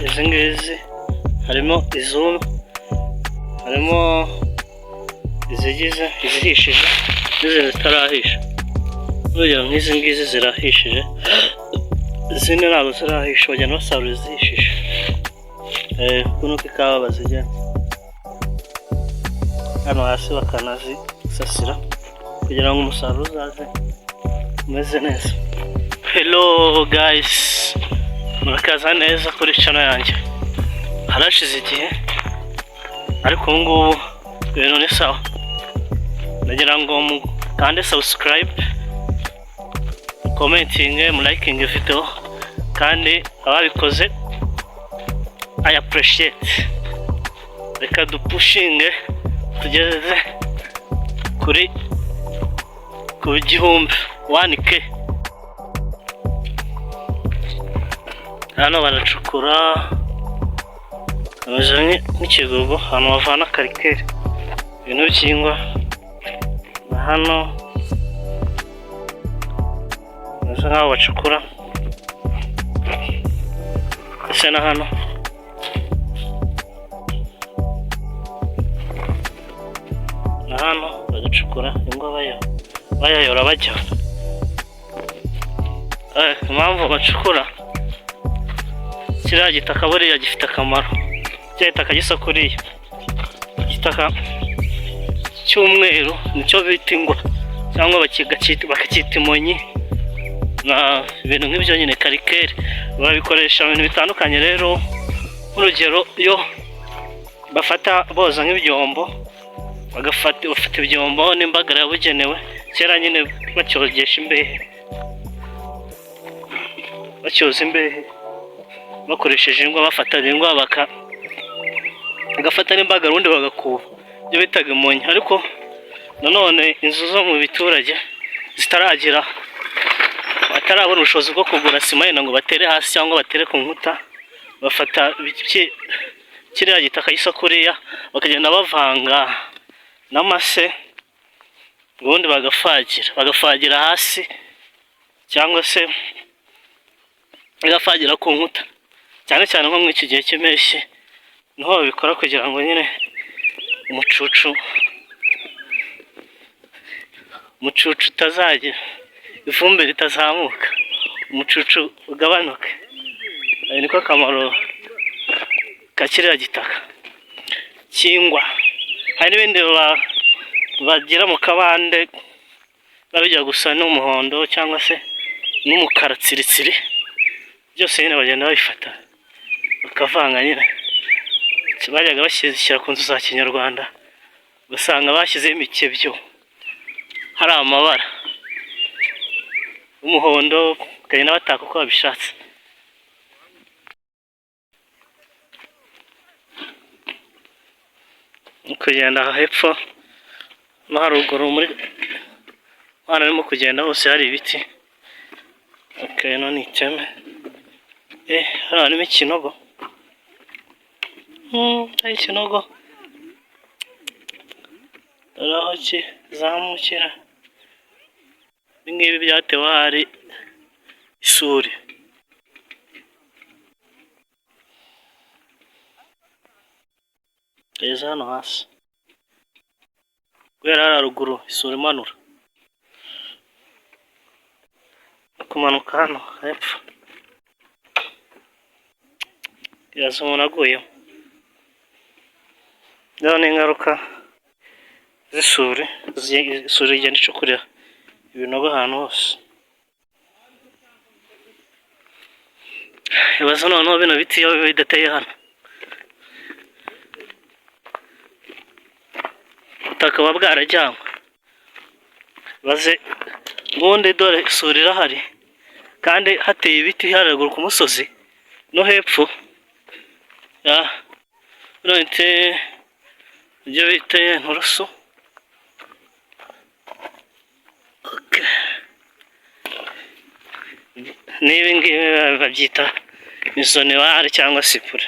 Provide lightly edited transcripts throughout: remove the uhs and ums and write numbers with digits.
izi ngizi harimo izumye, harimo izigize izihishije n'izindi zitarahisha. Urugero nk'izi ngizi zirahishije, izindi ntabwo zirahisha, bagenda basarura izihishije. Kuno ikawa bazijyana hano hasi bakanazisasira kugira ngo umusaruro uzaze umeze neza. Hello guys, murakaza neza kuri channel yanjye. Harashize igihe ariko ubu ngubu ibintu ni sawa. Ndagira ngo mukande subscribe, commenting, liking video, kandi ababikoze I appreciate. Reka dupushinge tugeze ku gihumbi 1K. Hano baracukura ameze nk'ikigogo, ahantu bavana karikeri ibintu by'ingwa. Na hano basa nk'aho bacukura, ese na hano bagacukura ingwa bayayora bajya. Impamvu bacukura kiriya gitaka buriya gifite akamaro. Kiriya gitaka gisa kuriya, igitaka cy'umweru nicyo bita ingwa, cyangwa bakacyita imonyi, na ibintu nk'ibyo nyine, karikeri. Babikoresha mu bintu bitandukanye. Rero nk'urugero, iyo bafata boza nk'ibyombo, bafata ibyombo n'imbagara yabugenewe, kera nyine bacyogesha imbehe, bacyoza imbehe bakoresheje ingwa. Bafata ingwa bagafata n'imbagara ubundi bagakuba, ibyo bitaga imonyi. Ariko nanone inzu zo mu biturage batarabona ubushobozi bwo kugura sima yenda ngo batere hasi cyangwa batere ku nkuta, bafata kiriya gitaka gisa kuriya bakagenda bavanga n'amase, ubundi bagafagira hasi cyangwa se bagafagira ku nkuta, cyane cyane nko muri iki gihe cy'impeshyi niho babikora, kugira ngo nyine umucucu utazagira, ivumbi ritazamuka, umucucu ugabanuke. Niko akamaro ka kiriya gitaka cy'ingwa. Hari n'ibindi bagira mu kabande babijya gusa n'umuhondo cyangwa se n'umukara tsiritsiri, byose nyine bagenda babifata bakavanga. Nyine bajyaga bashyira ku nzu za kinyarwanda, ugasanga bashyizeho imikebyo, hari amabara y'umuhondo, bakagenda bataka uko babishatse. Kugenda hepfo no haruguru muri hano arimo kugenda hose hari ibiti. No ni iteme. Hano harimo ikinogo. Hari ikinogo, dore aho kizamukira. Ibi ngibi byatewe hari isuri. Tugeze hano hasi kubera hari haruguru isuri imanura, kumanuka hano hepfo iraza umuntu aguyemo. Rero ni ingaruka z'isuri. Isuri igenda icukurira ibinogo ahantu hose. Ibaza noneho bino biti iyo bidateye hano, ubutaka buba bwarajyanywe. Baze ubundi dore isuri irahari, kandi hateye ibiti haraguru ku musozi no hepfo. Ibyo biteye inturusu. N'ibi ngibi babyita misonewari cyangwa sipure.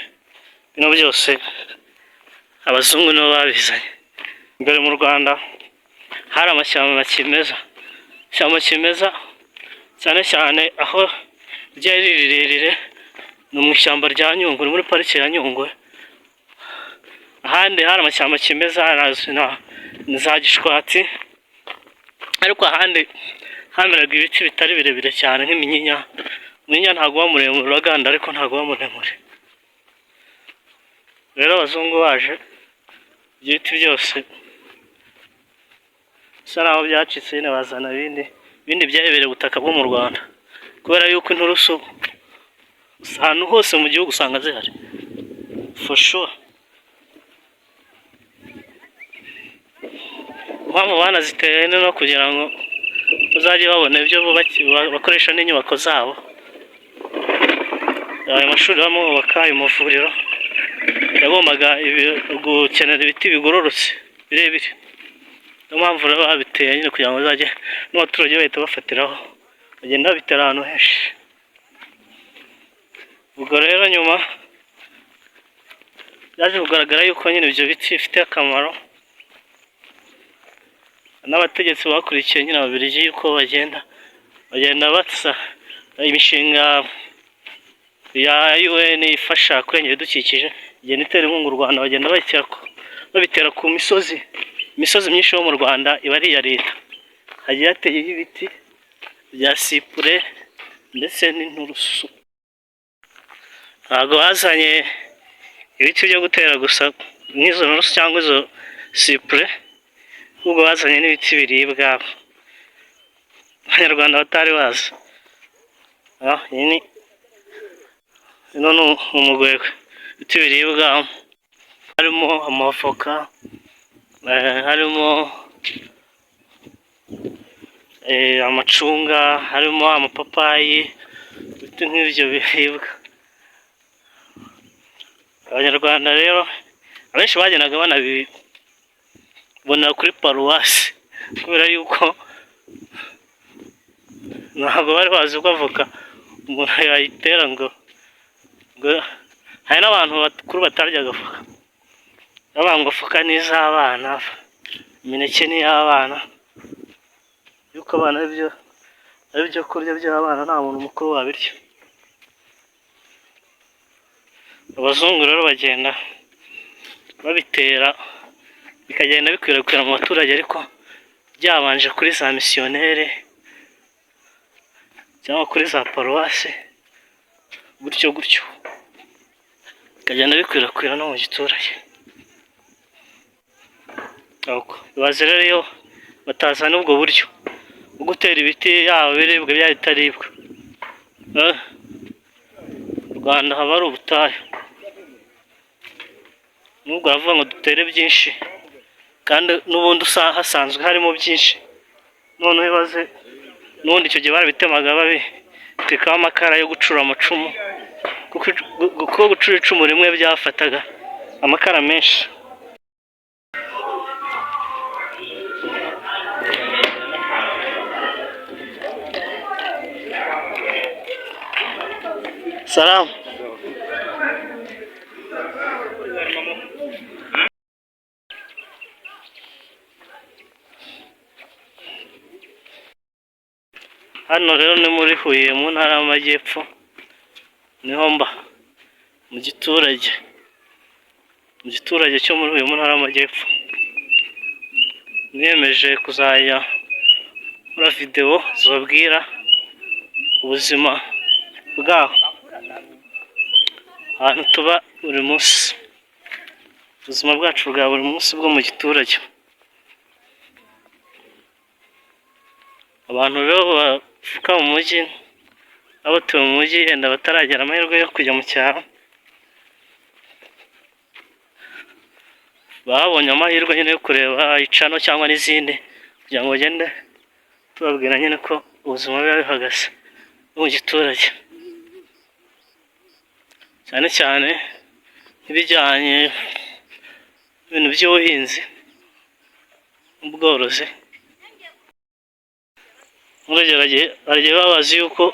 Bino byose abazungu nibo babizanye. Mbere mu Rwanda hari amashyamba kimeza. Ishyamba kimeza cyane cyane aho ryari rirerire ni mu ishyamba rya Nyungwe, muri parike ya Nyungwe. Ahandi hari amashyamba kimeza na za Gishwati, ariko ahandi hameraga ibiti bitari birebire cyane nk'iminyinya. Umunyinya ntabwo uba muremure, uraganda ariko ntabwo uba muremure. Rero abazungu baje ibyo biti byose bisa naho byacitse, nyine bazana ibindi byahebereye ubutaka bwo mu Rwanda, kubera yuko inturusu ahantu hose mu gihugu usanga zihari for sure. Mpamvu banaziteye no kugira ngo bazajye babona ibyo bakoresha n'inyubako zabo. Ayo mashuri bamo bubaka, ayo mavuriro yagombaga gukenera ibiti bigororotse birebire. Niyo mpamvu rero babiteye nyine kugira ngo bazajye n'abaturage bahita bafatiraho, bagenda babitera ahantu henshi. Ubwo rero nyuma byaje kugaragara yuko nyine ibyo biti bifite akamaro, n'abategetsi bakurikiye nyine Ababiligi yuko bagenda batsa imishinga ya UN ifasha kurengera ibidukikije, igenda itera inkunga u Rwanda, bagenda babitera ku misozi myinshi yo mu Rwanda iba ari iya leta. Hagiye hateyeho ibiti bya sipure ndetse n'inturusu. Ntabwo bazanye ibiti byo gutera gusa nk'izo nturusu cyangwa izo sipure, ahubwo bazanye n'ibiti biribwa Abanyarwanda batari bazi. Ino ni umugwegwe. Ibiti biribwa harimo amavoka, harimo amacunga, harimo amapapayi, ibiti nk'ibyo biribwa. Abanyarwanda rero abenshi bagendaga banabibona kuri paruwasi, kubera yuko ntabwo bari bazi ko avoka umuntu yayitera ngo hari n'abantu bakuru bataryaga avoka, bavuga ngo avoka ni iz'abana, imineke ni iy'abana, yuko abana ari byo kurya by'abana, nta muntu mukuru wabirya. Abazungu rero bagenda babitera bikagenda bikwirakwira mu baturage, ariko byabanje kuri za misiyoneri cyangwa kuri za paruwasi, gutyo bikagenda bikwirakwira no mu giturage. Bibaze rero iyo batazana ubwo buryo bwo gutera ibiti, yaba biribwa byaba bitaribwa, u Rwanda haba ari ubutayu. Nubwo baravuga ngo dutere byinshi kandi n'ubundi hasanzwe harimo byinshi, noneho ibaze n'ubundi icyo gihe barabitemaga babitekaho amakara yo gucura amacumu, kuko gucura icumu rimwe byafataga amakara menshi. Salamu. Hano rero ni muri Huye mu ntara y'Amajyepfo, niho mba mu giturage cyo muri Huye mu ntara y'Amajyepfo. Niyemeje kuzajya muri videwo zibabwira ubuzima bwaho, ahantu tuba buri munsi, ubuzima bwacu bwa buri munsi bwo mu giturage. Abantu rero bavuka mu mujyi, abatuye mu mujyi yenda bataragera amahirwe yo kujya mu cyaro, babonye amahirwe nyine yo kureba icano cyangwa n'izindi, kugira ngo bagende tubabwira nyine ko ubuzima biba bihagaze mu giturage, cyane cyane nk'ibijyanye n'ibintu by'ubuhinzi n'ubworozi. Baragiye babazi yuko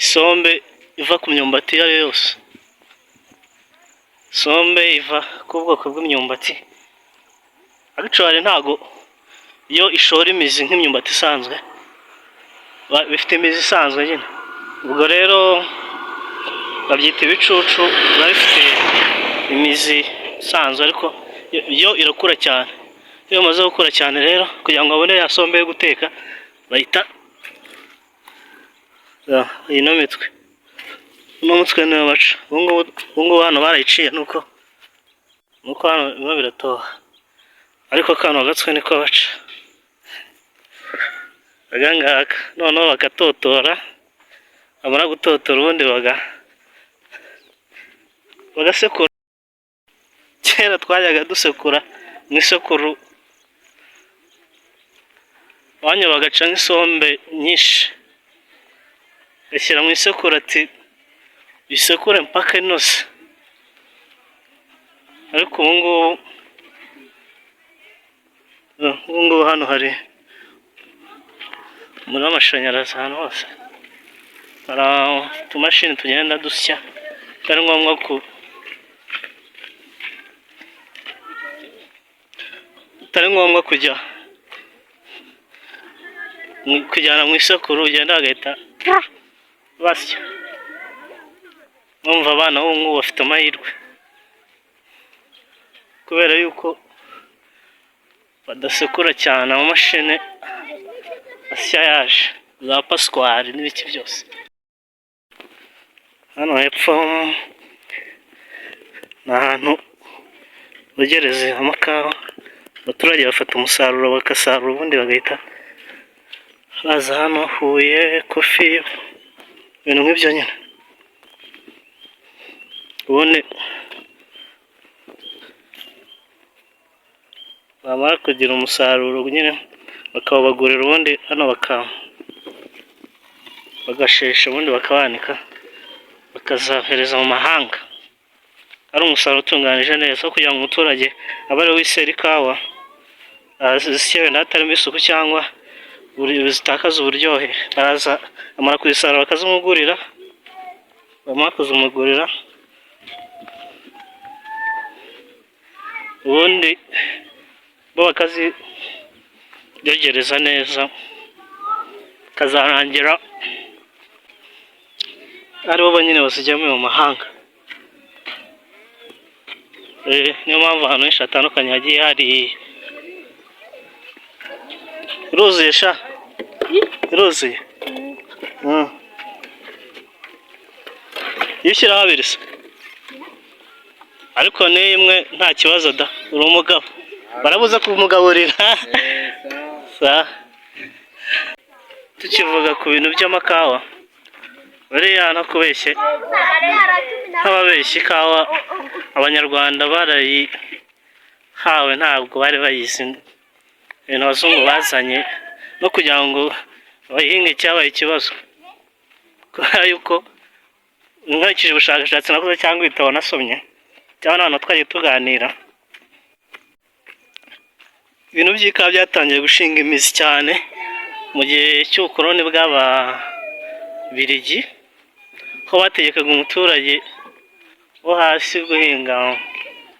isombe iva ku myumbati iyo ari yo yose. Isombe iva ku bwoko bw'imyumbati, actually ntago iyo ishora imizi nk'imyumbati isanzwe, bifite imizi isanzwe nyine. Ubwo rero babyita ibicucu, biba bifite imizi isanzwe ariko yo irakura cyane. Iyo bamaze gukura cyane rero kugira ngo babone ya sombe yo guteka bahita ino mitwe, uno mutwe niwo baca. Ubu ngubu hano barayiciye nuko hano biba biratoha, ariko kano gatswe niko baca agangaka. Noneho bagatotora, bamara gutotora ubundi bagasekura. Kera twajyaga dusekura mu isekuru, wanyu bagaca nk'isombe nyinshi bashyira mu isekuru ati bisekure mpaka inoze. Ariko ubu ngubu hano hari umuriro w'amashanyarazi ahantu hose, hari utumashini tugenda dusya, atari ngombwa kujyana mu isekuru, ugenda bagahita basya. Numva abana b'ubu ngubu bafite amahirwe kubera yuko badasekura cyane, amamashini asya yaje, za paswari n'ibiki byose. Hano hepfo ni ahantu bogereza amakawa, abaturage bafata umusaruro bagasarura ubundi bagahita baza hano. Huye kofi, ibintu nk'ibyo nyine. Ubundi bamara kugira umusaruro nyine bakawubagurira, ubundi hano bagashesha, ubundi bakawanika bakazahereza mu mahanga. Ari umusaruro utunganije neza kugira ngo umuturage abe ari wisera ikawa zisya wenda hatarimo isuku cyangwa zitakaza uburyohe. Baraza bamara kuzisarura bakazimugurira, bamara kuzimugurira ubundi bo bakazibyogereza neza, kazarangira aribo bonyine bazijyamo mu mahanga. Niyo mpamvu ahantu henshi hatandukanye hagiye hari. Iruzuye sha, iruzuye. Iyo ushyiraho abiri se, ariko niyo imwe nta kibazo da, uri umugabo barabuza kumugaburira. Tukivuga ku bintu by'amakawa, bariya no kubeshye nk'ababeshya ikawa, abanyarwanda barayihawe ntabwo bari bayizi. Ibintu abazungu bazanye no kugira ngo bayihinge cyabaye ikibazo, kubera yuko nkurikije ubushakashatsi nakoze cyangwa ibitabo nasomye cyangwa n'abantu twagiye tuganira, ibintu by'ikawa byatangiye gushinga imizi cyane mu gihe cy'ubukoloni bw'Ababiligi, ko bategekaga umuturage wo hasi guhinga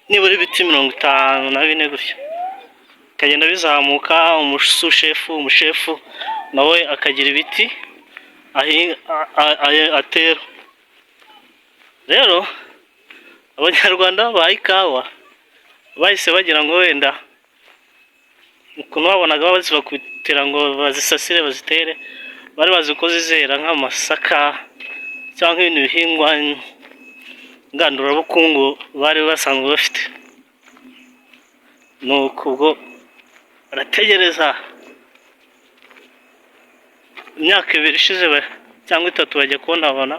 nibura ibiti 54 gutyo, bikagenda bizamuka. Umushefu nawe akagira ibiti atera. Rero abanyarwanda babaye ikawa bahise bagira ngo wenda ukuntu babonaga bazibakutira ngo bazisasire bazitere, bari bazi ko zizera nk'amasaka cyangwa ibintu bihingwa ngandurabukungu bari basanzwe bafite. Nuko ubwo barategereza imyaka 2 ishize cyangwa 3 bajya kubona babona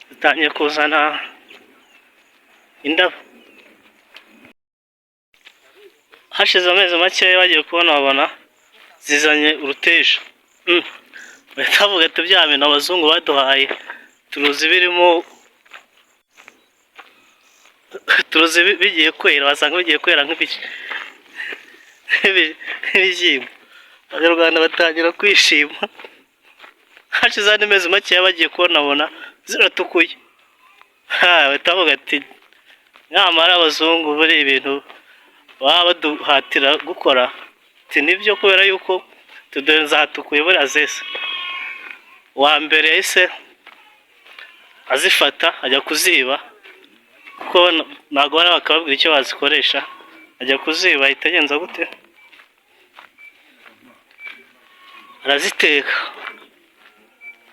zitangiye kuzana indabo. Hashize amezi make bagiye kubona babona zizanye uruteja. Bahita bavuga ati bya bintu abazungu baduhaye turuzi birimo, turuzi bigiye kwera, basanga bigiye kwera nk'ibishyimbo. Abanyarwanda batangira kwishima. Hashize andi mezi make bagiye kubona babona ziratukuye. Bahita bavuga ati nyamara abazungu buri ibintu baba baduhatira gukora ati nibyo, kubera yuko tudenzatukuye buriya zese. Uwa mbere yahise azifata ajya kuziba, kuko ntabwo bari bakababwira icyo bazikoresha, ajya kuziba ahita agenza gute, araziteka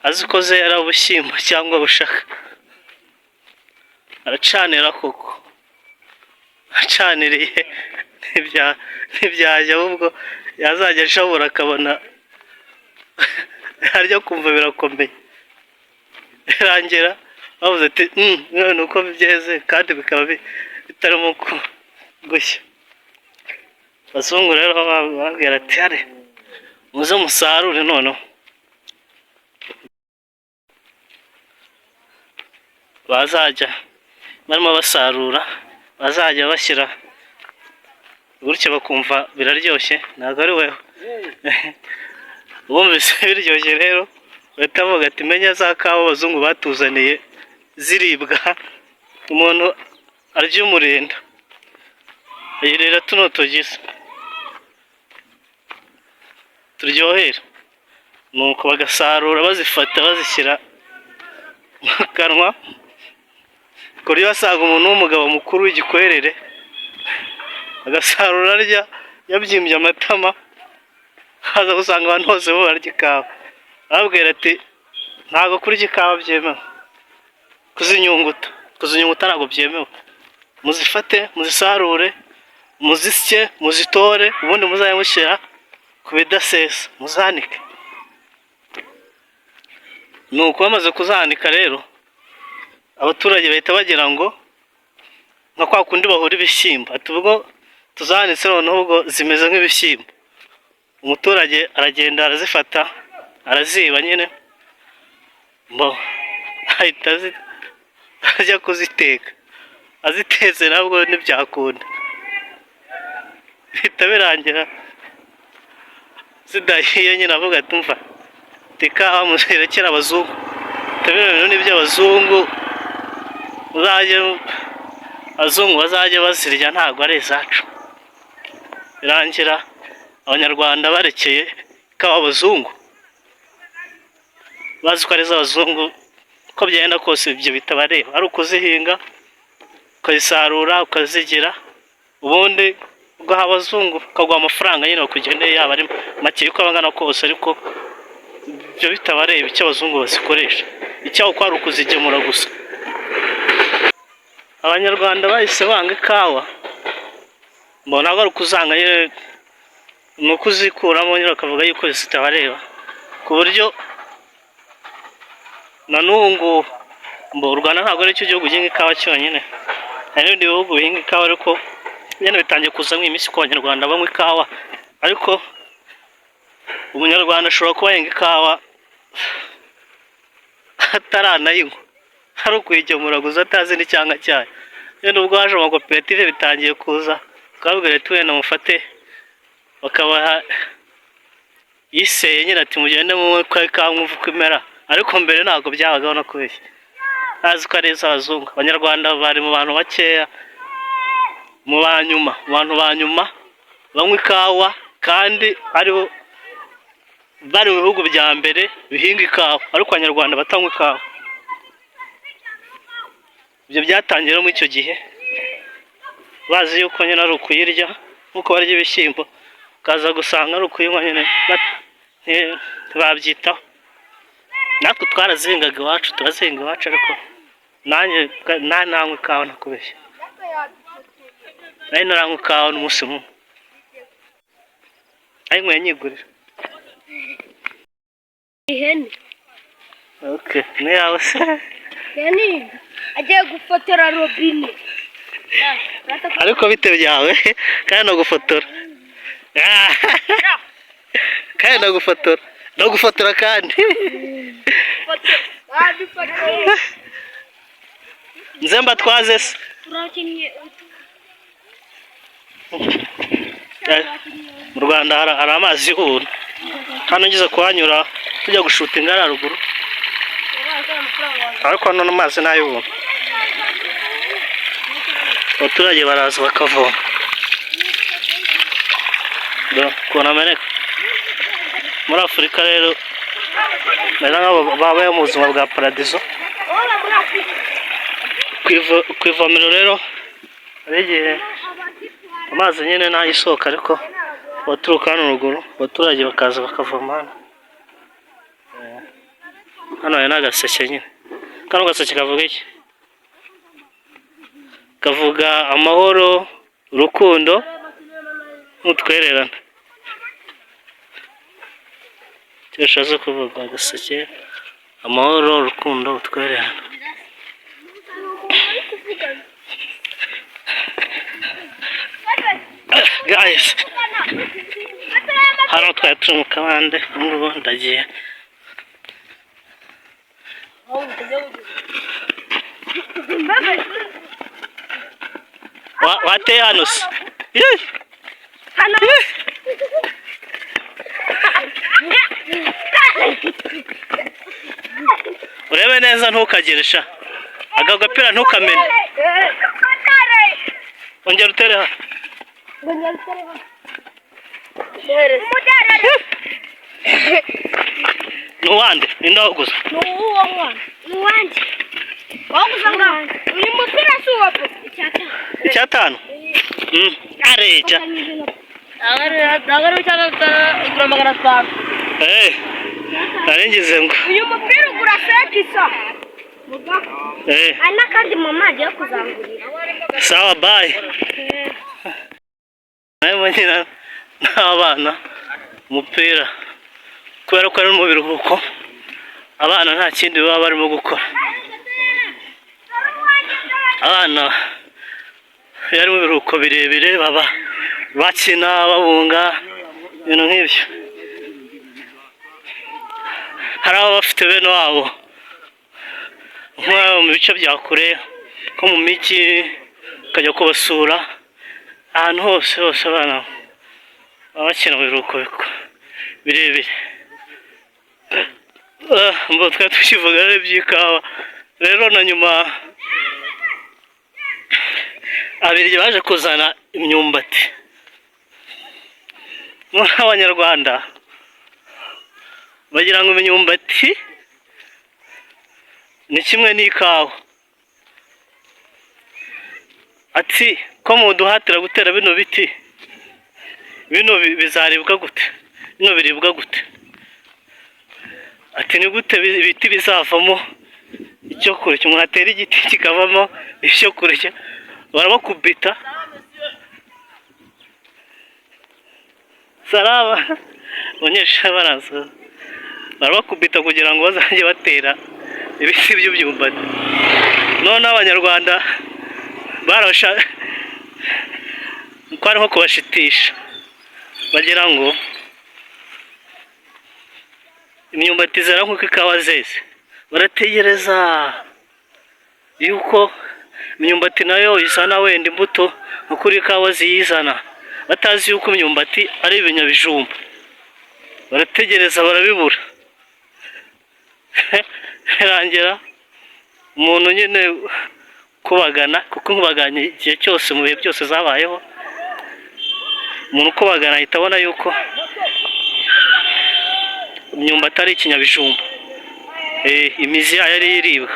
azikoze ari ubushyimbo cyangwa bushaka, aracanira koko, acaniriye ntibyajya, ahubwo yazajya ashobora akabona harya kumva birakomeye, birangira bavuze ati none uko byeze kandi bikaba bitarimo gushya. Abazungu rero bababwira ati are muze musarure noneho, bazajya barimo basarura, bazajya bashyira gutya bakumva biraryoshye, ntabwo ari weho bumvise biryoshye rero bahita bavuga ati menya za kawa abazungu batuzaniye ziribwa, umuntu arya umurinda, ayirira tuno tugize turyohera, nuko bagasarura bazifata bazishyira mu kanwa, ku buryo wasanga umuntu w'umugabo mukuru w'igikwerere agasarura arya yabyimbye amatama, haza gusanga abantu bose bo barya ikawa, arababwira ati ntabwo kurya ikawa byemewe, kuzinyunguta ntabwo byemewe, muzifate muzisarure muzisye muzitore, ubundi muzajye mushyira ku bidasesa muzanike. Nuko bamaze kuzanika rero abaturage bahita bagira ngo nka kwa kundi bahura ibishyimbo, ati ubwo tuzanitse noneho ubwo zimeze nk'ibishyimbo, umuturage aragenda arazifata araziba nyine, ahita ajya kuziteka, azitetse nabwo ntibyakunda, bihita birangira zidahiye nyine, avuga ati umva ikawa muzirekera abazungu, ibintu ni iby'abazungu, abazungu bazajya bazirya ntabwo ari izacu. Birangira abanyarwanda barekeye ikawa abazungu, bazi ko ari iz'abazungu, uko byagenda kose ibyo bitabareba, ari ukuzihinga ukazisarura ukazigira, ubundi ugaha abazungu ukaguha amafaranga nyine bakugeneye, yaba ari make uko angana kose, ariko ibyo bitabareba icyo abazungu bazikoresha, icyaho uko ari ukuzigemura gusa. Abanyarwanda bahise banga ikawa, mbona ntabwo ari ukuzanga nyine, ni ukuzikuramo nyine bakavuga yuko zitabareba, ku buryo na n'ubu ngubu u Rwanda ntabwo ari cyo gihugu gihinga ikawa cyonyine, hari n'ibindi bihugu bihinga ikawa, ariko nyine bitangiye kuzamo iminsi ko abanyarwanda banywa ikawa, ariko umunyarwanda ashobora kuba yenga ikawa ataranayinywa, ari ukuyigemura gusa atazi n'icyanga cyayo. Rero ubwo haje amakoperative bitangiye kuza, twabwira ati wenda mufate, bakabaha iseye nyine ati mugende munywe ikawa mwumve uko imera, ariko mbere ntabwo byabagaho no kubeshya, ntazi ko ari iz'abazungu. Abanyarwanda bari mu bantu bakeya, mu bantu ba nyuma banywa ikawa, kandi aribo bari mu bihugu bya mbere bihinga ikawa, ariko abanyarwanda batanywa ikawa. Ibyo byatangiye muri icyo gihe, bazi yuko nyine ari ukuyirya nk'uko barya ibishyimbo, ukaza gusanga ari ukuyinywa nyine ntibabyitaho. Natwe twarazihingaga iwacu, turazihinga iwacu, ariko nanjye nanywa ikawa nakubeshya, nari naranywa ikawa n'umunsi umwe, ayinyweye nyigurira. Ihene. Okay, ni yawe se? Yani agiye gufotora robine. Ariko bite byawe kandi no gufotora. Kandi no gufotora kandi. Nzemba twaze se. Mu Rwanda hari amazi y'ubuntu, hano ngize kuhanyura tujya gushutinga ari haruguru, ariko hano n'amazi ni ay'ubuntu, abaturage baraza bakavoma. Ukuntu ameneka muri Afurika rero, bameze nk'abo babaye mu buzima bwa paradizo, ku ivomero rero hari igihe amazi nyine n'ayishoka ariko abaturuka hano ruguru abaturage bakaza bakavoma hano. Hano hari n'agaseke nyine. Kano gaseke kavuga iki? Kavuga amahoro, urukundo n'utwererane. Cyashatse kuvuga agaseke, amahoro, urukundo, utwererane. Guys, hano twari turi mu kabande, ngubu ndagiye. Wateye hano se? Urebe neza ntukagire sha. Aka gapira ntukamene. Ongera utere hano. Nuwande, indaho gusa. Nuwo mwana. Nuwande. Waguza uyu mupira si uwa po. Icyatanu. Areja. Agari cyangwa igura magana atanu. Narengize ngo. Uyu mupira ugura sekisa. Ana kandi mama agiye kuzangurira. Sawa bye. Nyina n'abana umupira kubera ko ari mu biruhuko abana nta kindi baba barimo gukora. Abana yari mu biruhuko birebire baba bakina babunga ibintu nk'ibyo. Hari abo bafite bene wabo nko mu bice bya kure nko mu mijyi ukajya kubasura ahantu hose abana baba bakina mu biruhuko birebire. Mbo twari tukivuga rero iby'ikawa rero na nyuma abirigi baje kuzana imyumbati. Abanyarwanda bagira ngo imyumbati ni kimwe n'ikawa. Ati ko muduhatira gutera bino biti bino bizaribwa gute? Bino biribwa gute? Ati ni gute ibiti bizavamo icyo kurya? Umuntu atera igiti kikavamo icyo kurya barabakubita. Salama onyesha baraza barabakubita kugira ngo bazajye batera ibiti by'imyumbati. None abanyarwanda barasha ko ari nko kubashitisha bagira ngo imyumbati zera nk'uko ikawa zeze. Barategereza yuko imyumbati nayo izana wenda imbuto nk'ukuri ikawa ziyizana, batazi yuko imyumbati ari ibinyabijumba. Barategereza barabibura. Birangira umuntu nyine kubagana, kuko nkubaganye igihe cyose mu bihe byose zabayeho, umuntu ukubagana ahita abona yuko imyumbati ari ikinyabijumba. Imizi yayo ari iribwa.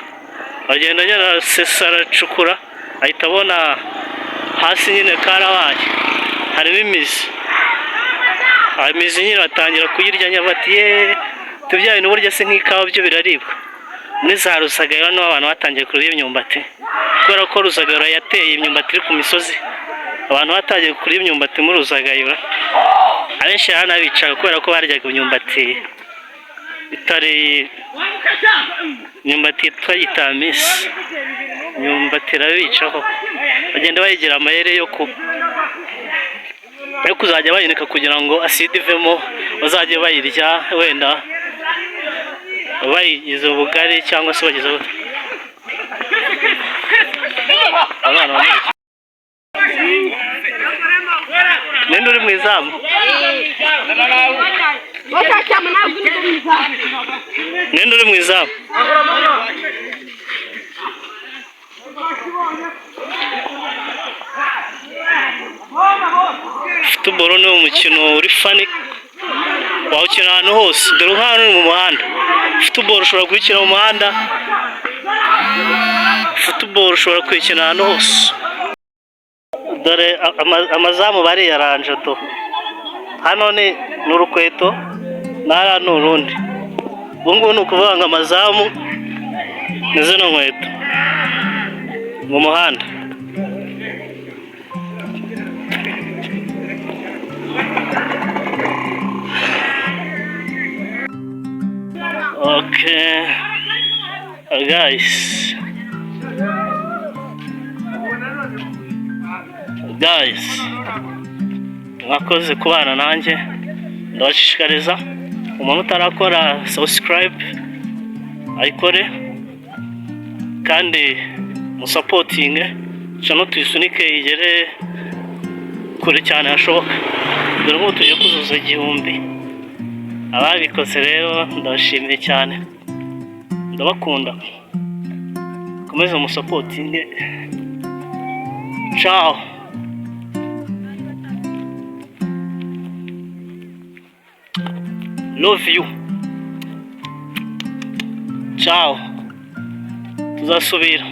Agenda nyine aracukura ahita abona hasi nyine karabaye harimo imizi. Imizi nyine batangira kuyirya nyabati tubya bintu burya se nk'ikawa byo biraribwa. Muri za Rusagara no abantu batangiye kurya imyumbati kubera ko Rusagara yateye imyumbati iri ku misozi. Abantu batangiye kurya imyumbati muri Rusagara abenshi hanabicaga kubera ko baryaga imyumbati itari imyumbati twayitamisi. Imyumbati irabicaho bagenda bayigira amayere yo kuzajya bayinika kugira ngo aside ivemo bazajye bayirya wenda bayigize ubugari cyangwa se bagize abana nende uri mu izamu. Nende uri mu izamu. Football ni umukino uri fani wawukina ahantu hose. Dore nk'ahantu mu muhanda. Football ushobora kuyikina mu muhanda football ushobora kuyikina ahantu hose. Dore amazamu bariyaranje do. Hano ni urukweto n'ara ni urundi. Ubungubu ni ukuvuga ngo amazamu ni zino nkweto mu muhanda. Okay, guys, mwakoze kubana nanjye. Ndabashishikariza umuntu utarakora subscribe ayikore kandi musapotinge channel tuyisunike igere kure cyane hashoboka. Dore nk'ubu tugiye kuzuza 1000. Ababikoze rero ndabashimiye cyane, ndabakunda, komeza musapotinge. Ciao. Love you. Ciao. Tuzasubira.